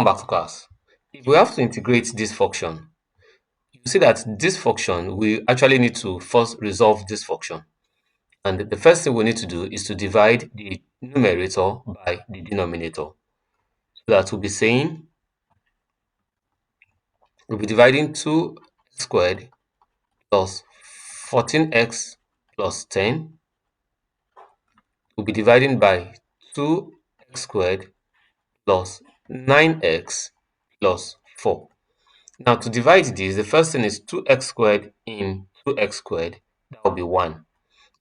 Welcome back to class. If we have to integrate this function, you see that this function, we actually need to first resolve this function. And the first thing we need to do is to divide the numerator by the denominator. So that we'll be dividing 2x squared plus 14x plus 10. We'll be dividing by 2x squared plus 9x plus 4. Now to divide this, the first thing is 2x squared in 2x squared. That will be 1.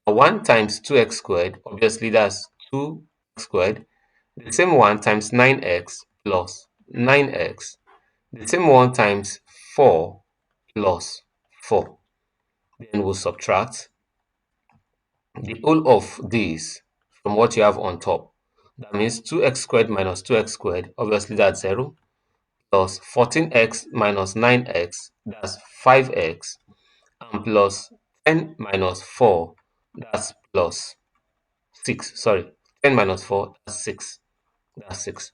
1 times 2x squared, obviously that's 2x squared. The same 1 times 9x plus 9x. The same 1 times 4 plus 4. Then we'll subtract the whole of this from what you have on top. That means 2x squared minus 2x squared, obviously that's 0, plus 14x minus 9x, that's 5x, and plus 10 minus 4, that's plus 6. Sorry, 10 minus 4, that's 6. That's 6.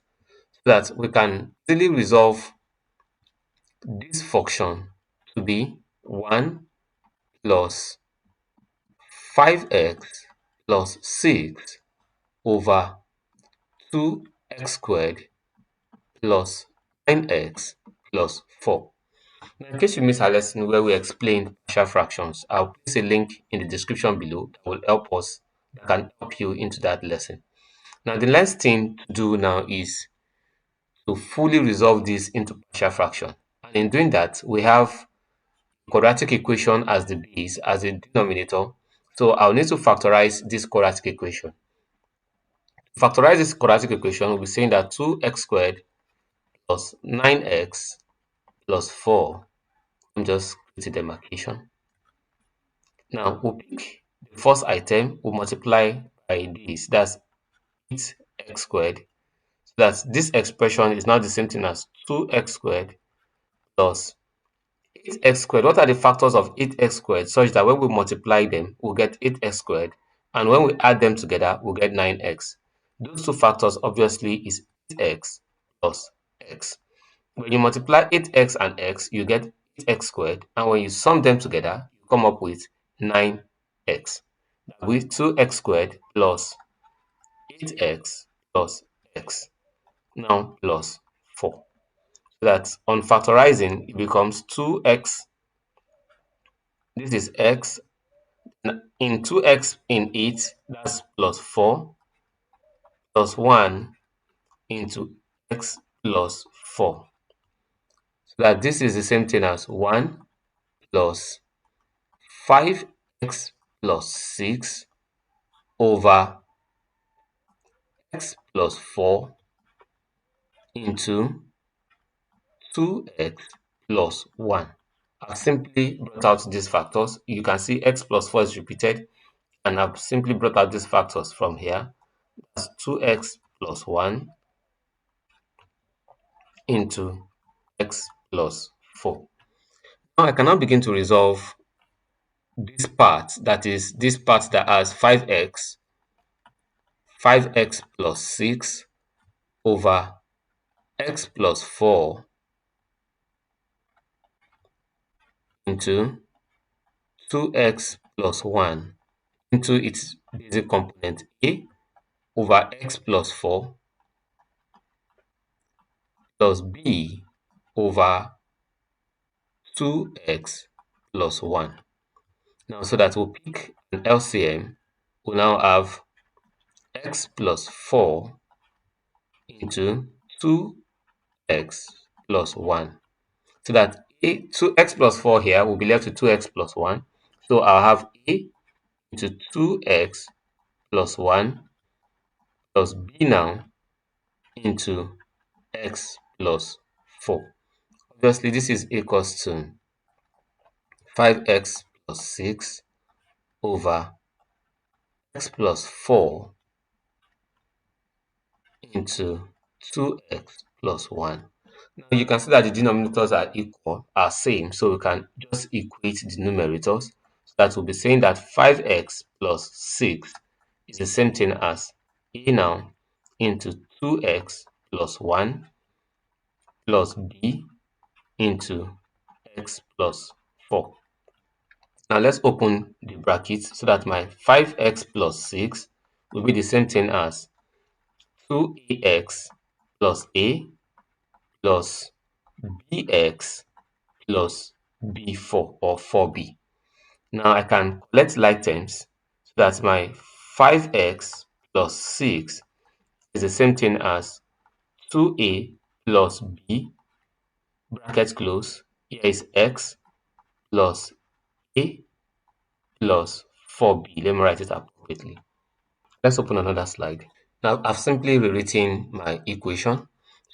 So that we can easily resolve this function to be 1 plus 5x plus 6 over 2x squared plus 9x plus 4. Now, in case you missed our lesson where we explained partial fractions, I'll place a link in the description below that will that can help you into that lesson. Now, the next thing to do now is to fully resolve this into partial fraction. And in doing that, we have quadratic equation as the base, as a denominator. So I'll need to factorize this quadratic equation. To factorize this quadratic equation, we'll be saying that 2x squared plus 9x plus 4. I'm just creating the demarcation. Now we'll pick the first item, we'll multiply by this, that's 8x squared. So that this expression is now the same thing as 2x squared plus 8x squared. What are the factors of 8x squared such that when we multiply them, we'll get 8x squared, and when we add them together, we'll get 9x. Those two factors obviously is 8x plus x. When you multiply 8x and x, you get 8x squared, and when you sum them together, you come up with 9x. With 2x squared plus 8x plus x, now plus 4. So that on factorizing, it becomes 2x. This is x. In 2x in 8, that's plus 4, plus 1 into x plus 4. So that this is the same thing as 1 plus 5x plus 6 over x plus 4 into 2x plus 1. I've simply brought out these factors. You can see x plus 4 is repeated, and I've simply brought out these factors from here. That's 2x plus 1 into x plus 4. Now I can now begin to resolve this part, that is this part that has 5x plus 6 over x plus 4 into 2x plus 1 into its basic component a over x plus 4 plus b over 2x plus 1. Now, so that we'll pick an LCM, we'll now have x plus 4 into 2x plus 1. So that 2x plus 4 here will be left with 2x plus 1. So I'll have a into 2x plus 1 plus b now into x plus 4. Obviously, this is equals to 5x plus 6 over x plus 4 into 2x plus 1. Now you can see that the denominators are equal, are same, so we can just equate the numerators. So that will be saying that 5x plus 6 is the same thing as a now into 2x plus 1 plus b into x plus 4. Now let's open the brackets so that my 5x plus 6 will be the same thing as 2ax plus a plus bx plus b4 or 4b. Now I can collect like terms so that my 5x plus 6 is the same thing as 2a plus b, bracket close, here is x plus a plus 4b. Let me write it appropriately. Let's open another slide. Now I've simply rewritten my equation.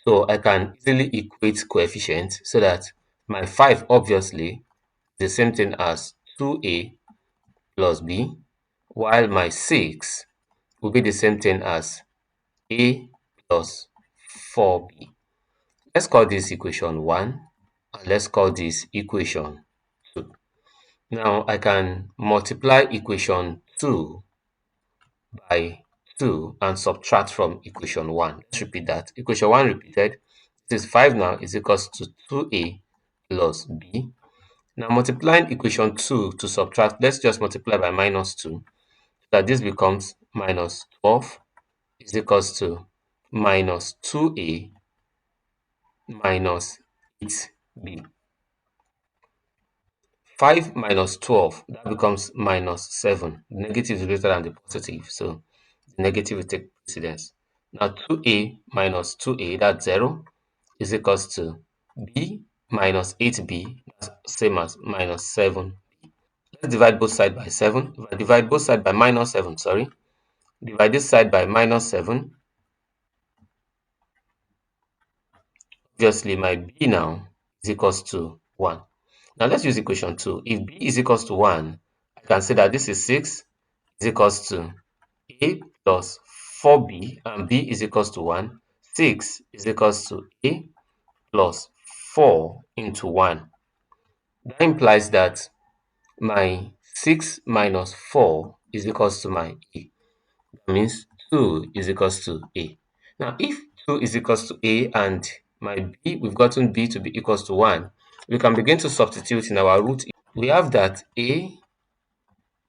So I can easily equate coefficients so that my 5 obviously is the same thing as 2a plus b, while my 6 will be the same thing as a plus 4b. Let's call this equation 1 and let's call this equation 2. Now I can multiply equation 2 by 2 and subtract from equation 1. Let's repeat that. Equation 1 repeated. This is 5 now is equals to 2a plus b. Now multiplying equation 2 to subtract, let's just multiply by minus 2. So that this becomes minus 12 is equals to minus 2a minus 8b. 5 minus 12, that becomes minus 7. The negative is greater than the positive, so the negative will take precedence. Now 2a minus 2a, that's 0, is equals to b minus 8b, that's same as minus 7. Let's divide both sides by 7. If I divide both sides by minus 7, sorry, divide this side by minus 7, obviously my b now is equals to 1. Now let's use equation 2. If b is equals to 1, I can say that this is 6 is equals to a plus 4b, and b is equals to 1. 6 is equals to a plus 4 into 1. That implies that my 6 minus 4 is equals to my a. That means 2 is equals to a. Now if 2 is equals to a and my b, we've gotten b to be equals to 1, we can begin to substitute in our root. We have that a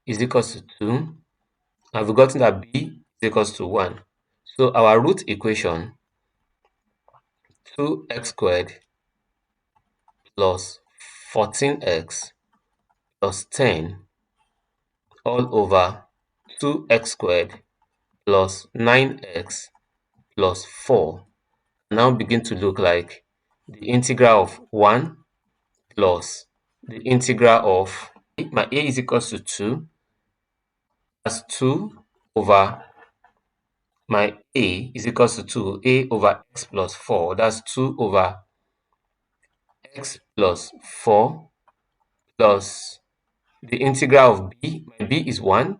is equals to 2, and we've gotten that b is equals to 1. So our root equation, 2x squared plus 14x plus 10 all over 2x squared plus 9x plus 4 now begin to look like the integral of 1 plus the integral of my a is equals to 2. That's 2 over my a is equals to 2, a over x plus 4. That's 2 over x plus 4 plus the integral of b. My b is 1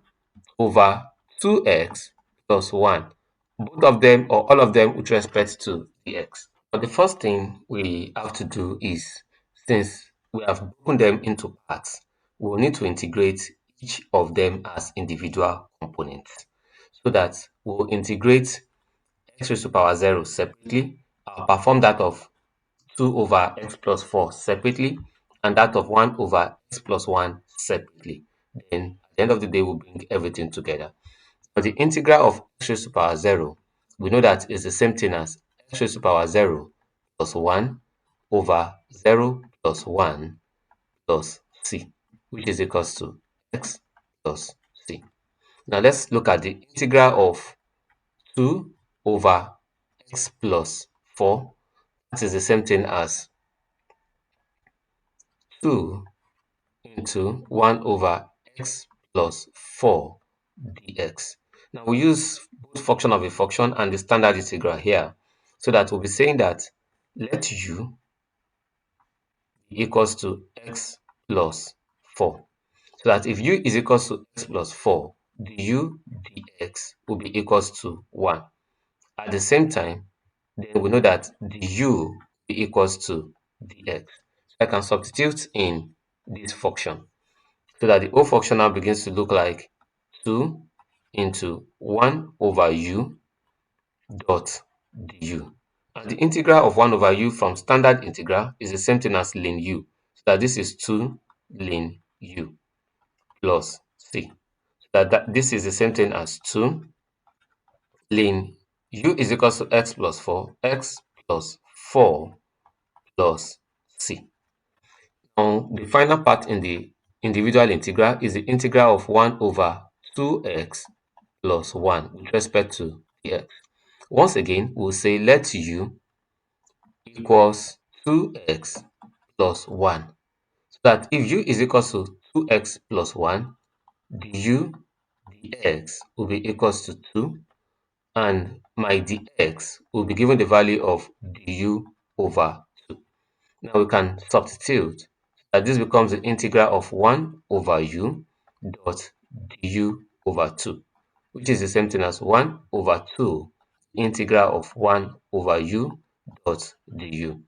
over 2x plus 1. Both of them or all of them with respect to the x. But the first thing we have to do is, since we have broken them into parts, we will need to integrate each of them as individual components. So that we'll integrate x raised to power 0 separately. I'll perform that of 2 over x plus 4 separately, and that of 1 over x plus 1 separately. Then at the end of the day, we'll bring everything together. But the integral of x raised to power 0, we know that is the same thing as x raised to power 0 plus 1 over 0 plus 1 plus c, which is equals to x plus c. Now let's look at the integral of 2 over x plus 4. That is the same thing as 2 into 1 over x plus 4 dx. Now we use both function of a function and the standard integral here, so that we'll be saying that let u be equals to x plus 4. So that if u is equals to x plus 4, du dx will be equals to 1. At the same time, then we know that du will be equals to dx. So I can substitute in this function so that the whole function now begins to look like 2 into 1 over u dot du. And the integral of 1 over u from standard integral is the same thing as ln u. So that this is 2 ln u plus c. That this is the same thing as 2 ln u is equals to x plus 4, x plus 4 plus c. Now, the final part in the individual integral is the integral of 1 over 2x plus 1 with respect to the x. Once again, we'll say let u equals 2x plus 1. So that if u is equals to 2x plus 1, du dx will be equals to 2, and my dx will be given the value of du over 2. Now we can substitute that this becomes the integral of 1 over u dot du over 2, which is the same thing as 1 over 2 integral of 1 over u dot du.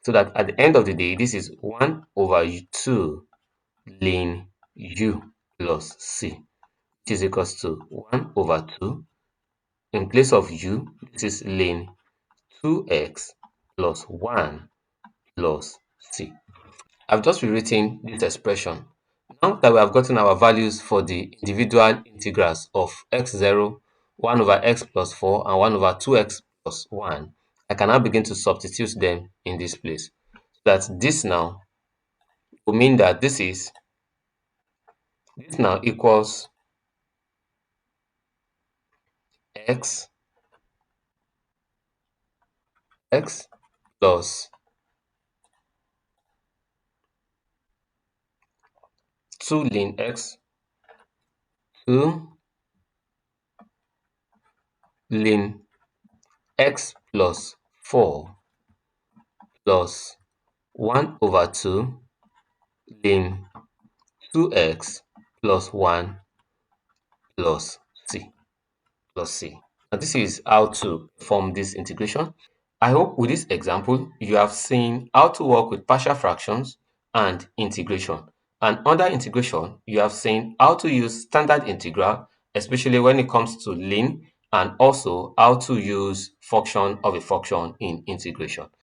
So that at the end of the day, this is 1 over 2 ln u plus c, which is equals to 1 over 2. In place of u, this is ln 2x plus 1 plus c. I've just rewritten this expression. Now that we have gotten our values for the individual integrals of x0, 1 over x plus 4, and 1 over 2x plus 1, I can now begin to substitute them in this place. That this now will mean that this now equals x plus 2 ln x, 2 ln x plus 4 plus 1 over 2 ln 2x plus 1 plus c. Now this is how to form this integration. I hope with this example you have seen how to work with partial fractions and integration. And under integration, you have seen how to use standard integral, especially when it comes to ln, and also how to use function of a function in integration.